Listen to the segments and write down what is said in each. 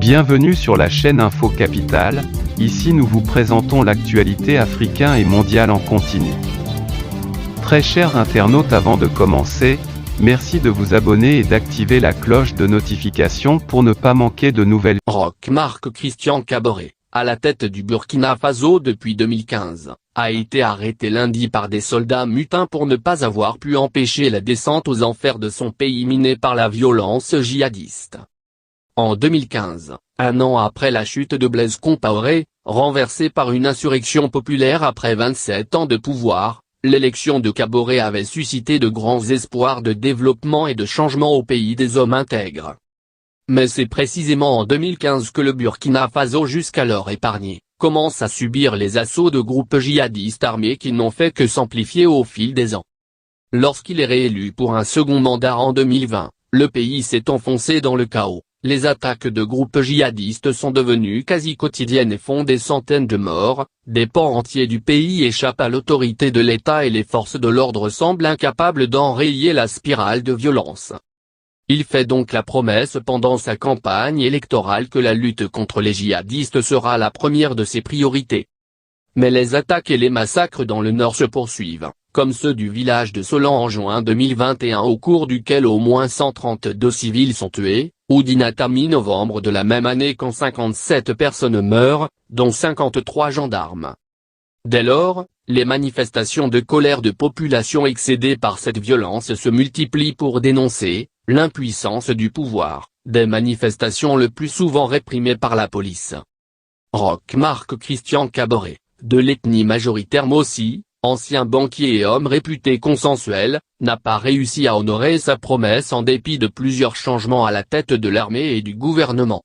Bienvenue sur la chaîne Info Capitale, ici nous vous présentons l'actualité africaine et mondiale en continu. Très chers internautes, avant de commencer, merci de vous abonner et d'activer la cloche de notification pour ne pas manquer de nouvelles. Roch Marc Christian Kaboré, à la tête du Burkina Faso depuis 2015, a été arrêté lundi par des soldats mutins pour ne pas avoir pu empêcher la descente aux enfers de son pays miné par la violence djihadiste. En 2015, un an après la chute de Blaise Compaoré, renversé par une insurrection populaire après 27 ans de pouvoir, l'élection de Kaboré avait suscité de grands espoirs de développement et de changement au pays des hommes intègres. Mais c'est précisément en 2015 que le Burkina Faso, jusqu'alors épargné, commence à subir les assauts de groupes djihadistes armés qui n'ont fait que s'amplifier au fil des ans. Lorsqu'il est réélu pour un second mandat en 2020, le pays s'est enfoncé dans le chaos. Les attaques de groupes djihadistes sont devenues quasi quotidiennes et font des centaines de morts, des pans entiers du pays échappent à l'autorité de l'État et les forces de l'ordre semblent incapables d'enrayer la spirale de violence. Il fait donc la promesse pendant sa campagne électorale que la lutte contre les djihadistes sera la première de ses priorités. Mais les attaques et les massacres dans le nord se poursuivent, comme ceux du village de Solan en juin 2021 au cours duquel au moins 132 civils sont tués, ou d'Inata mi-novembre de la même année quand 57 personnes meurent, dont 53 gendarmes. Dès lors, les manifestations de colère de population excédées par cette violence se multiplient pour dénoncer l'impuissance du pouvoir, des manifestations le plus souvent réprimées par la police. Roch Marc Christian Kaboré, de l'ethnie majoritaire Mossi, ancien banquier et homme réputé consensuel, n'a pas réussi à honorer sa promesse en dépit de plusieurs changements à la tête de l'armée et du gouvernement.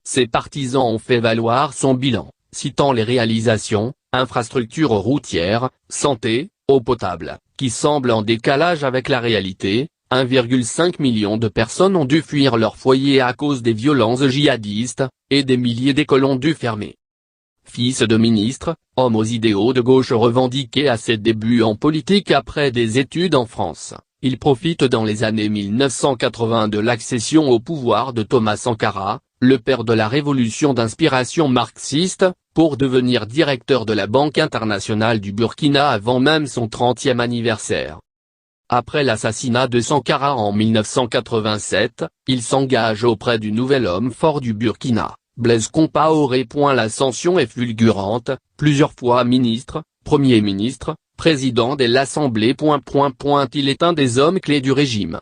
Ses partisans ont fait valoir son bilan, citant les réalisations, infrastructures routières, santé, eau potable, qui semblent en décalage avec la réalité. 1,5 million de personnes ont dû fuir leur foyer à cause des violences djihadistes, et des milliers d'écoles ont dû fermer. Fils de ministre, homme aux idéaux de gauche revendiqué à ses débuts en politique après des études en France, il profite dans les années 1980 de l'accession au pouvoir de Thomas Sankara, le père de la révolution d'inspiration marxiste, pour devenir directeur de la Banque internationale du Burkina avant même son 30e anniversaire. Après l'assassinat de Sankara en 1987, il s'engage auprès du nouvel homme fort du Burkina, Blaise Compaoré. L'ascension est fulgurante, plusieurs fois ministre, Premier ministre, président de l'Assemblée. Il est un des hommes clés du régime.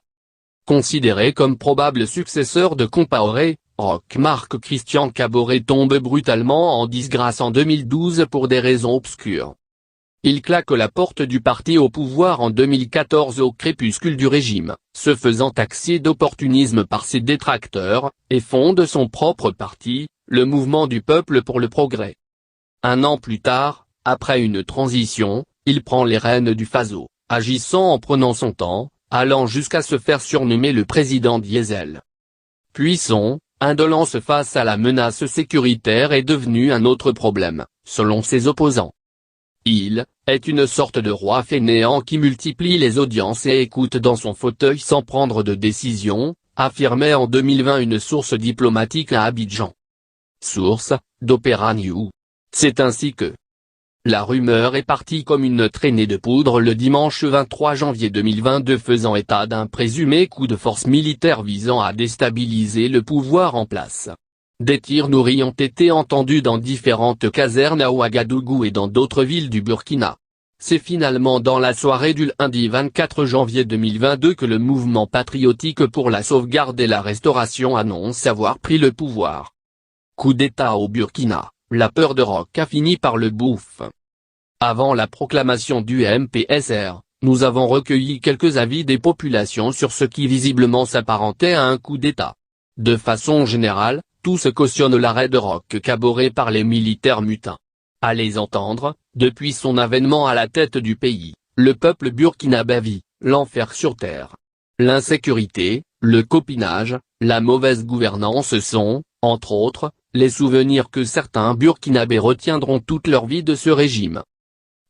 Considéré comme probable successeur de Compaoré, Roch Marc Christian Kaboré tombe brutalement en disgrâce en 2012 pour des raisons obscures. Il claque la porte du parti au pouvoir en 2014 au crépuscule du régime, se faisant taxer d'opportunisme par ses détracteurs, et fonde son propre parti, le Mouvement du Peuple pour le Progrès. Un an plus tard, après une transition, il prend les rênes du Faso, agissant en prenant son temps, allant jusqu'à se faire surnommer le président Diesel. Puis son indolence face à la menace sécuritaire est devenue un autre problème, selon ses opposants. Il est une sorte de roi fainéant qui multiplie les audiences et écoute dans son fauteuil sans prendre de décision, affirmait en 2020 une source diplomatique à Abidjan. Source, d'Opéra News. C'est ainsi que la rumeur est partie comme une traînée de poudre le dimanche 23 janvier 2022 faisant état d'un présumé coup de force militaire visant à déstabiliser le pouvoir en place. Des tirs nourris ont été entendus dans différentes casernes à Ouagadougou et dans d'autres villes du Burkina. C'est finalement dans la soirée du lundi 24 janvier 2022 que le mouvement patriotique pour la sauvegarde et la restauration annonce avoir pris le pouvoir. Coup d'État au Burkina, la peur de Roch a fini par le bouffe. Avant la proclamation du MPSR, nous avons recueilli quelques avis des populations sur ce qui visiblement s'apparentait à un coup d'État. De façon générale, tous cautionnent l'arrêt de Roch Kaboré par les militaires mutins. À les entendre, depuis son avènement à la tête du pays, le peuple burkinabé vit l'enfer sur terre. L'insécurité, le copinage, la mauvaise gouvernance sont, entre autres, les souvenirs que certains burkinabés retiendront toute leur vie de ce régime.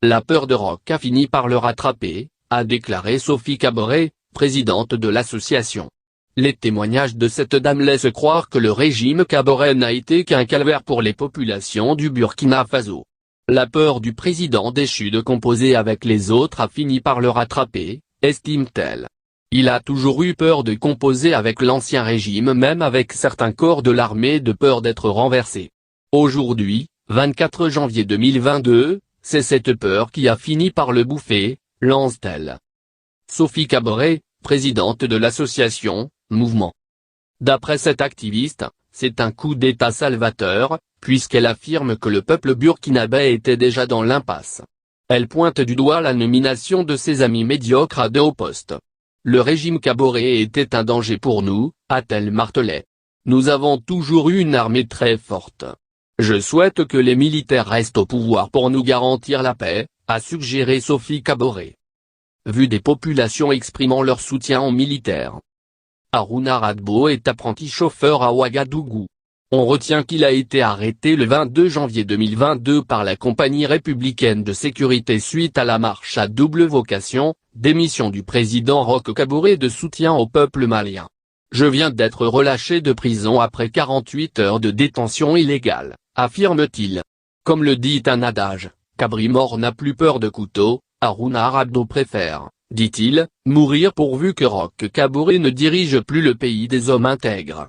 La peur de Roch a fini par le rattraper, a déclaré Sophie Kaboré, présidente de l'association. Les témoignages de cette dame laissent croire que le régime Kaboré n'a été qu'un calvaire pour les populations du Burkina Faso. La peur du président déchu de composer avec les autres a fini par le rattraper, estime-t-elle. Il a toujours eu peur de composer avec l'ancien régime, même avec certains corps de l'armée, de peur d'être renversé. Aujourd'hui, 24 janvier 2022, c'est cette peur qui a fini par le bouffer, lance-t-elle. Sophie Kaboré, présidente de l'association Mouvement. D'après cette activiste, c'est un coup d'État salvateur, puisqu'elle affirme que le peuple burkinabé était déjà dans l'impasse. Elle pointe du doigt la nomination de ses amis médiocres à de hauts postes. Le régime Kaboré était un danger pour nous, a-t-elle martelé. Nous avons toujours eu une armée très forte. Je souhaite que les militaires restent au pouvoir pour nous garantir la paix, a suggéré Sophie Kaboré. Vu des populations exprimant leur soutien aux militaires. Harouna Radbo est apprenti chauffeur à Ouagadougou. On retient qu'il a été arrêté le 22 janvier 2022 par la compagnie républicaine de sécurité suite à la marche à double vocation, démission du président Roch Kaboré de soutien au peuple malien. Je viens d'être relâché de prison après 48 heures de détention illégale, affirme-t-il. Comme le dit un adage, Cabri mort n'a plus peur de couteau, Harouna Radbo préfère, dit-il, mourir pourvu que Roch Kaboré ne dirige plus le pays des hommes intègres.